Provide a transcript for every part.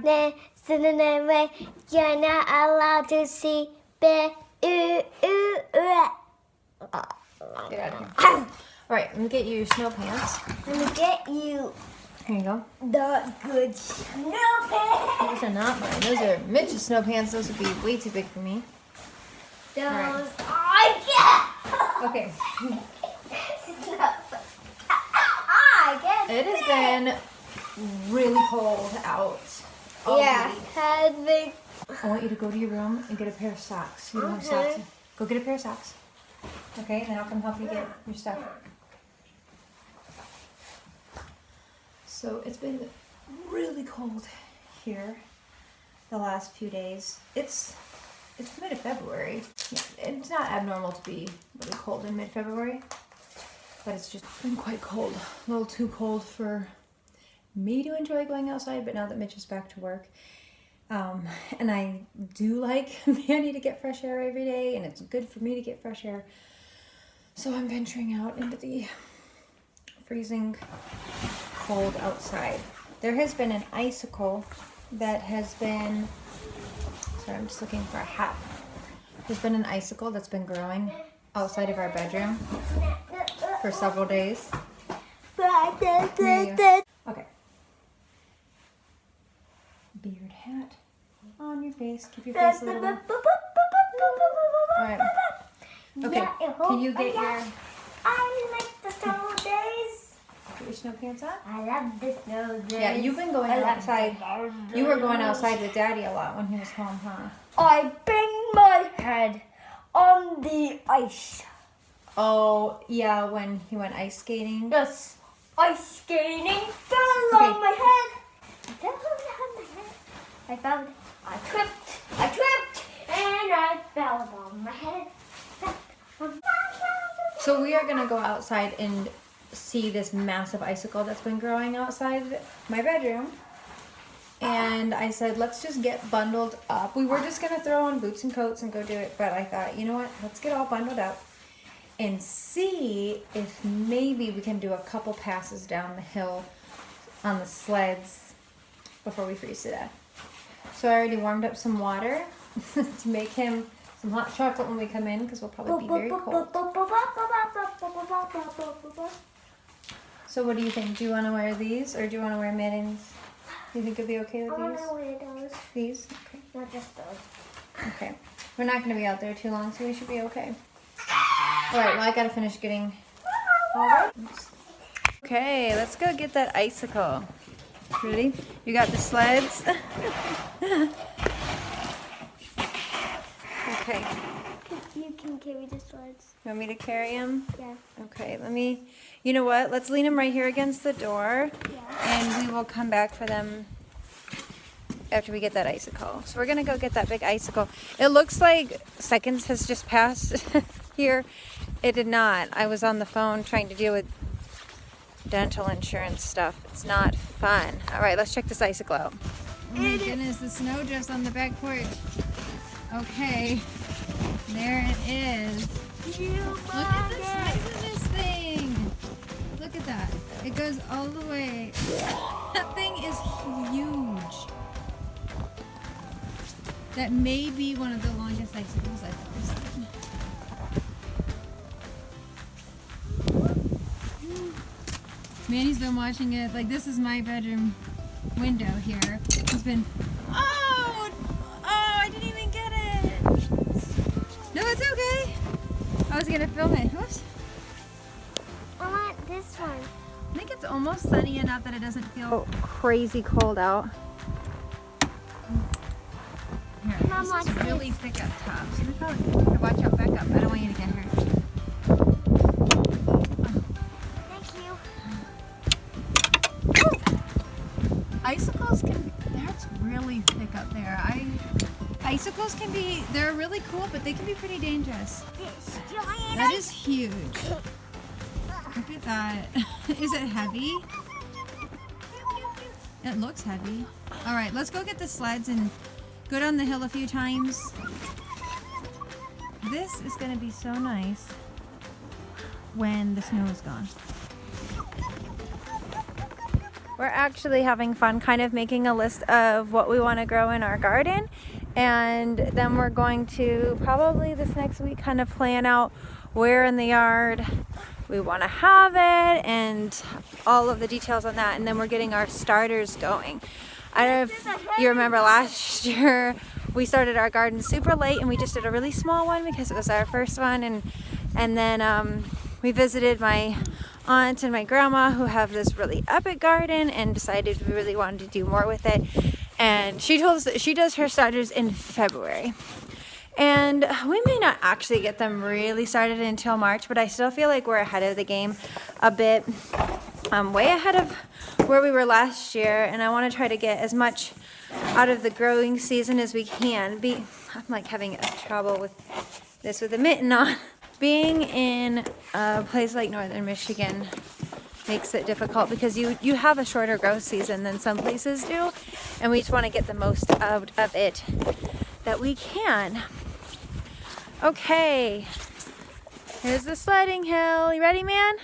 Then, way, you're not allowed to see bear. Get out of here. All right, let me get you your snow pants. Let me get you Here you go. the good snow pants. Those are not mine. Those are Mitch's snow pants. Those would be way too big for me. Those right. I Okay. get. It has been really cold out. all Yeah, week. had big. I want you to go to your room and get a pair of socks. You don't have socks. Go get a pair of socks. Okay, and then I'll come help you get your stuff. So it's been really cold here the last few days. It's mid-February. Yeah, it's not abnormal to be really cold in mid-February, but it's just been quite cold. A little too cold for me to enjoy going outside, but now that Mitch is back to work, and I do like Mandy to get fresh air every day, and it's good for me to get fresh air. So I'm venturing out into the freezing cold outside. There has been an icicle that has been, sorry, I'm just looking for a hat. There's been an icicle that's been growing outside of our bedroom for several days. Okay. Beard hat on your face. Keep your face a little. Alright. Okay. Can you get your I like the snow days. Get your snow pants on? I love the snow days. Yeah, you've been going outside. You were going outside with Daddy a lot when he was home, huh? I bang my head on the ice. Oh, yeah, when he went ice skating. Yes, ice skating fell on my head. Fell on my head. I tripped, and I fell on my head. So we are gonna go outside and see this massive icicle that's been growing outside my bedroom. And I said, let's just get bundled up. We were just gonna throw on boots and coats and go do it, but I thought, you know what, let's get all bundled up and see if maybe we can do a couple passes down the hill on the sleds before we freeze to death. So I already warmed up some water to make him some hot chocolate when we come in, because we'll probably be very cold. So what do you think? Do you want to wear these, or do you want to wear mittens? Do you think it'd be okay with I want these? to wear those. These? Okay. Not just those. Okay. We're not going to be out there too long, so we should be okay. Alright, well I gotta finish getting all right. Okay, let's go get that icicle. Ready? You got the sleds? Okay. You can carry the sleds. You want me to carry them? Yeah. Okay, you know what? Let's lean them right here against the door. Yeah. And we will come back for them after we get that icicle. So we're gonna go get that big icicle. It looks like seconds has just passed here. It did not. I was on the phone trying to deal with dental insurance stuff. It's not fun. All right, let's check this icicle out. Oh my goodness, the snow drifts on the back porch. Okay, there it is. Look at the size of this thing. Look at that. It goes all the way. That thing is huge. That may be one of the longest icicles I've ever seen. Manny's been watching it. Like, this is my bedroom window here. He's been, oh, I didn't even get it. No, it's okay. I was gonna film it. Whoops. I want this one. I think it's almost sunny enough that it doesn't feel crazy cold out. Here, Mom, this watch is really this. thick up top. So we probably watch out, back up. I don't want you to get hurt. Thank you. Icicles can, that's really thick up there. Icicles can be, they're really cool, but they can be pretty dangerous. This giant That is huge. Look at that. Is it heavy? It looks heavy. All right, let's go get the sleds and go down the hill a few times. This is gonna be so nice when the snow is gone. We're actually having fun kind of making a list of what we want to grow in our garden, and then we're going to probably this next week kind of plan out where in the yard we want to have it and all of the details on that. And then we're getting our starters going. I don't know if you remember last year we started our garden super late and we just did a really small one because it was our first one, and then we visited my aunt and my grandma who have this really epic garden and decided we really wanted to do more with it. And she told us that she does her starters in February. And we may not actually get them really started until March, but I still feel like we're ahead of the game a bit, way ahead of where we were last year. And I want to try to get as much out of the growing season as we can. I'm like having trouble with this with a mitten on. Being in a place like northern Michigan makes it difficult because you have a shorter growth season than some places do, and we just want to get the most out of it that we can. Okay, here's the sledding hill. You ready, man?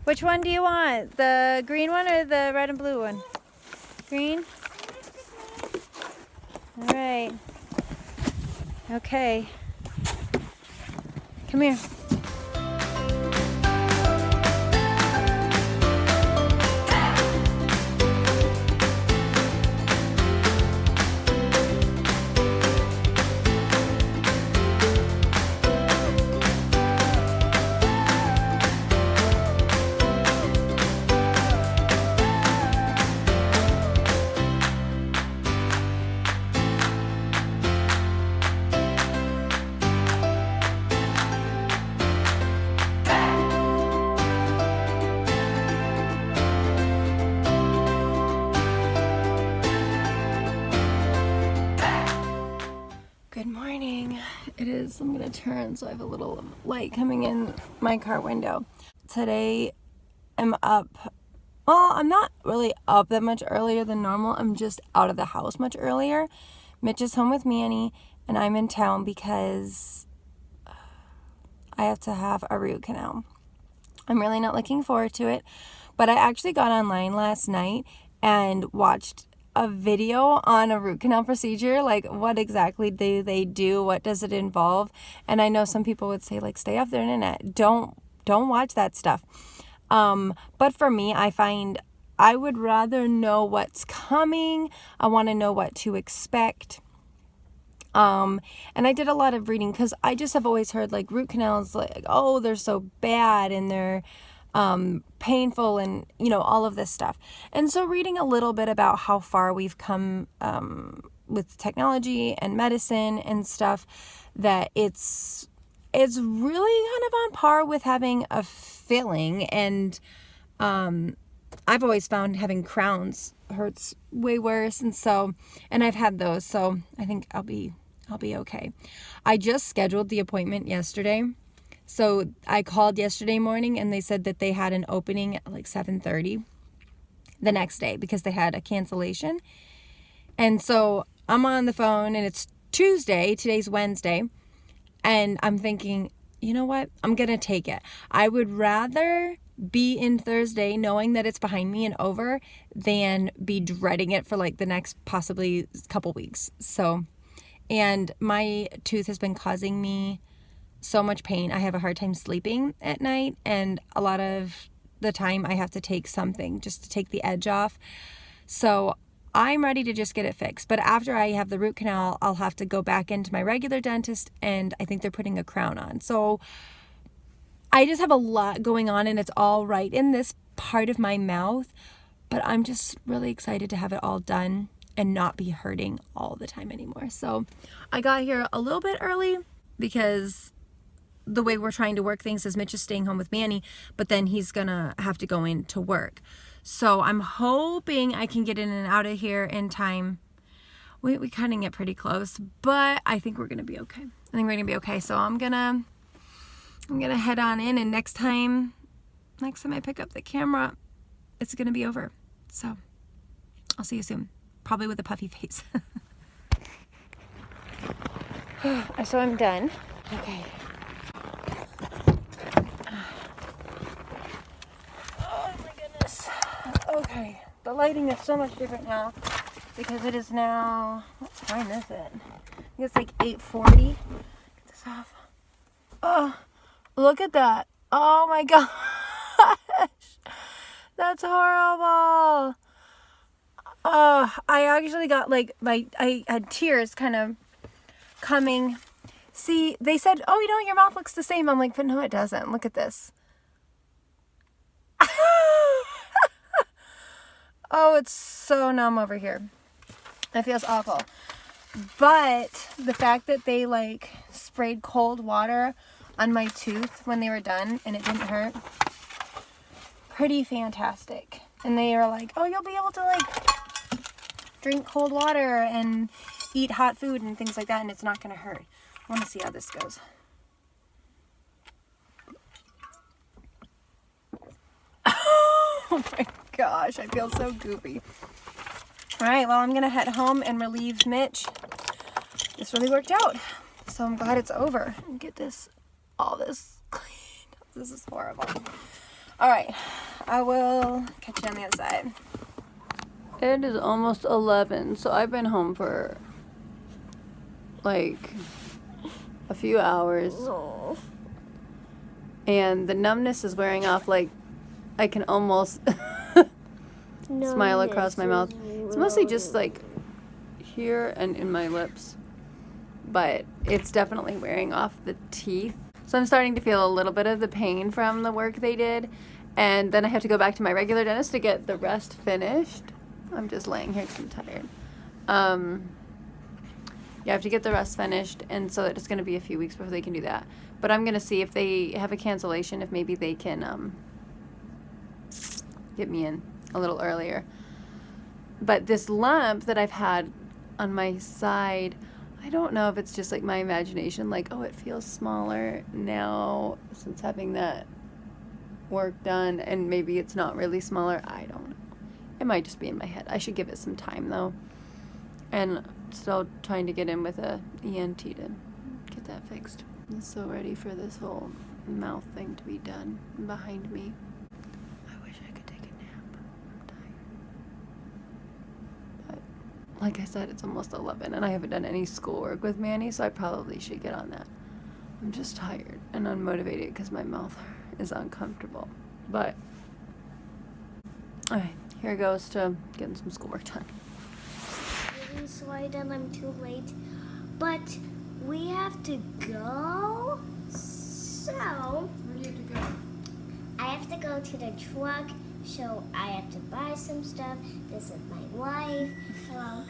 Which one do you want? The green one or the red and blue one? Green? All right. Okay. Come here. Good morning. It is, I'm going to turn so I have a little light coming in my car window. Today I'm up, well, I'm not really up that much earlier than normal. I'm just out of the house much earlier. Mitch is home with Manny and I'm in town because I have to have a root canal. I'm really not looking forward to it, but I actually got online last night and watched a video on a root canal procedure, like what exactly do they do, what does it involve. And I know some people would say like stay off the internet, don't watch that stuff, but for me, I find I would rather know what's coming. I want to know what to expect. And I did a lot of reading because I just have always heard like root canals, like, oh, they're so bad and they're painful and, you know, all of this stuff. And so reading a little bit about how far we've come with technology and medicine and stuff, that it's really kind of on par with having a filling. And I've always found having crowns hurts way worse. And I've had those, so I think I'll be okay. I just scheduled the appointment yesterday. So I called yesterday morning and they said that they had an opening at like 7:30 the next day because they had a cancellation. And so I'm on the phone and it's Tuesday, today's Wednesday, and I'm thinking, you know what? I'm going to take it. I would rather be in Thursday knowing that it's behind me and over than be dreading it for like the next possibly couple weeks. So, and my tooth has been causing me so much pain. I have a hard time sleeping at night, and a lot of the time I have to take something just to take the edge off. So I'm ready to just get it fixed. But after I have the root canal, I'll have to go back into my regular dentist, and I think they're putting a crown on. So I just have a lot going on, and it's all right in this part of my mouth, but I'm just really excited to have it all done and not be hurting all the time anymore. So I got here a little bit early because the way we're trying to work things is Mitch is staying home with Manny, but then he's gonna have to go in to work. So I'm hoping I can get in and out of here in time. We cutting it pretty close, but I think we're gonna be okay. So I'm gonna head on in, and next time I pick up the camera, it's gonna be over. So I'll see you soon, probably with a puffy face. So I'm done. Okay. Oh my goodness. Okay. The lighting is so much different now because it is now, what time is it? I think it's like 8:40. Get this off. Oh, look at that. Oh my gosh. That's horrible. Oh, I actually got like, I had tears kind of coming. See, they said, oh, you know, your mouth looks the same. I'm like, but no, it doesn't. Look at this. Oh, it's so numb over here. It feels awful. But the fact that they like sprayed cold water on my tooth when they were done and it didn't hurt, pretty fantastic. And they are like, oh, you'll be able to like drink cold water and eat hot food and things like that, and it's not going to hurt. I want to see how this goes. Oh my gosh, I feel so goopy. All right, well, I'm going to head home and relieve Mitch. This really worked out, so I'm glad it's over. And get all this cleaned. This is horrible. All right, I will catch you on the other side. It is almost 11, so I've been home for like a few hours. No. And the numbness is wearing off. Like, I can almost smile across my mouth. It's mostly just like here and in my lips, but it's definitely wearing off the teeth. So I'm starting to feel a little bit of the pain from the work they did, and then I have to go back to my regular dentist to get the rest finished. I'm just laying here because I'm tired. Yeah, I have to get the rest finished, and so it's going to be a few weeks before they can do that. But I'm going to see if they have a cancellation, if maybe they can get me in a little earlier. But this lump that I've had on my side, I don't know if it's just like my imagination, like, oh, it feels smaller now since having that work done, and maybe it's not really smaller. I don't know. It might just be in my head. I should give it some time, though. And still trying to get in with a ENT to get that fixed. I'm so ready for this whole mouth thing to be done behind me. I wish I could take a nap. I'm tired. But like I said, it's almost 11 and I haven't done any schoolwork with Manny, so I probably should get on that. I'm just tired and unmotivated because my mouth is uncomfortable. But alright, here goes to getting some schoolwork done. Really sorry that I'm too late, but we have to go. So Where do you have to go? I have to go to the truck. So I have to buy some stuff. This is my wife. Hello.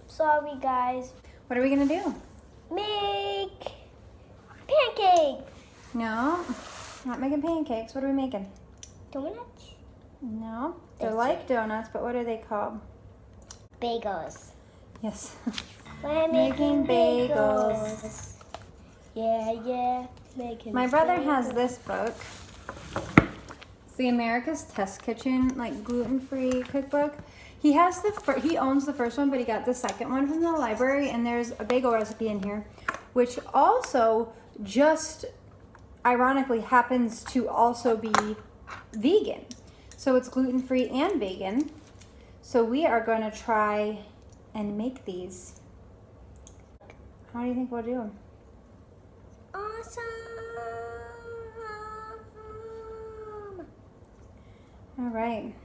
Sorry, guys. What are we gonna do? Make pancakes. No, not making pancakes. What are we making? Donuts. No, they're That's like donuts, but what are they called? Bagels. Yes. We're making bagels. Yeah. Making My brother bagels. has this book. It's the America's Test Kitchen, like gluten-free cookbook. He has he owns the first one, but he got the second one from the library, and there's a bagel recipe in here, which also just ironically happens to also be vegan. So it's gluten-free and vegan. So we are going to try and make these. How do you think we'll do them? Awesome. All right.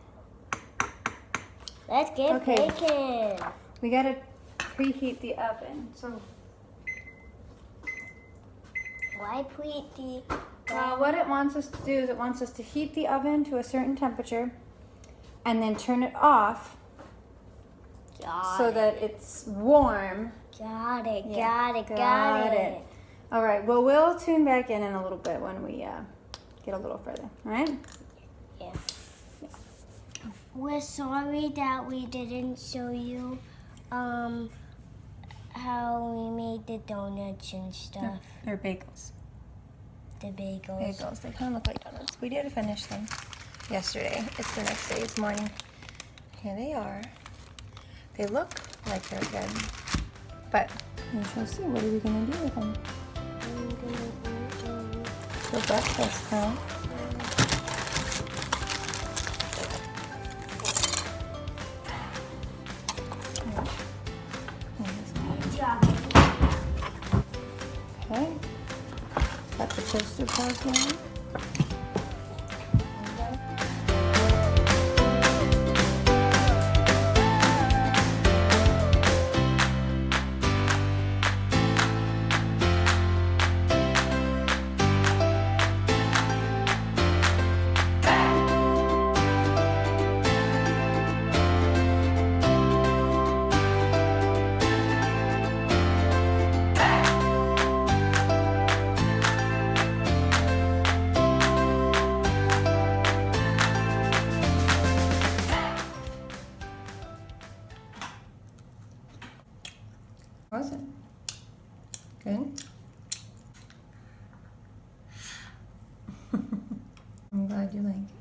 Let's get Okay. bacon. We got to preheat the oven. So Why preheat the... what it wants us to do is it wants us to heat the oven to a certain temperature and then turn it off so that it's warm. Got it. Yeah, Got got it. it. All right, well, we'll tune back in a little bit when we get a little further, all right? Yeah. We're sorry that we didn't show you how we made the donuts and stuff. They're bagels. The bagels. Bagels, they kind of look like donuts. We did finish them yesterday. It's the next day, it's morning. Here they are. They look like they're good. But we shall see. What are we going to do with them? I'm gonna eat them. For breakfast, huh? roasted pork in. Was it? Good? I'm glad you like it.